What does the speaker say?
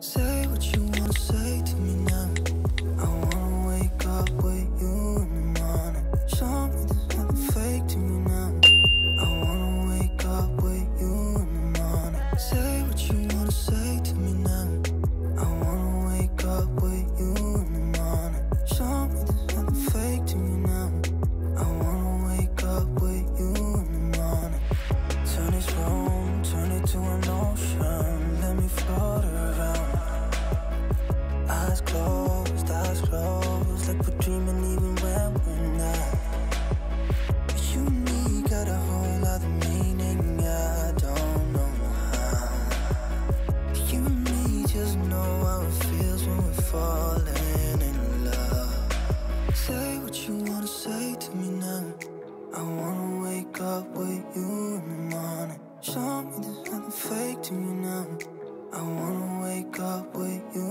Say what you wanna say to me now. I wanna wake up with you in the morning. Show me there's nothing fake to me now. I wanna wake up with you in the morning. Say what you wanna say to me now. I wanna wake up with you in the morning. Show me there's nothing fake to me now. I wanna wake up with you in the morning. Turn this room, turn it to an ocean. Let me float around. Eyes closed, like we're dreaming even when we're not. You and me got a whole other meaning, I don't know how. You and me just know how it feels when we're falling in love. Say what you wanna say to me now. I wanna wake up with you in the morning. Show me there's nothing fake to me now. I wanna wake up with you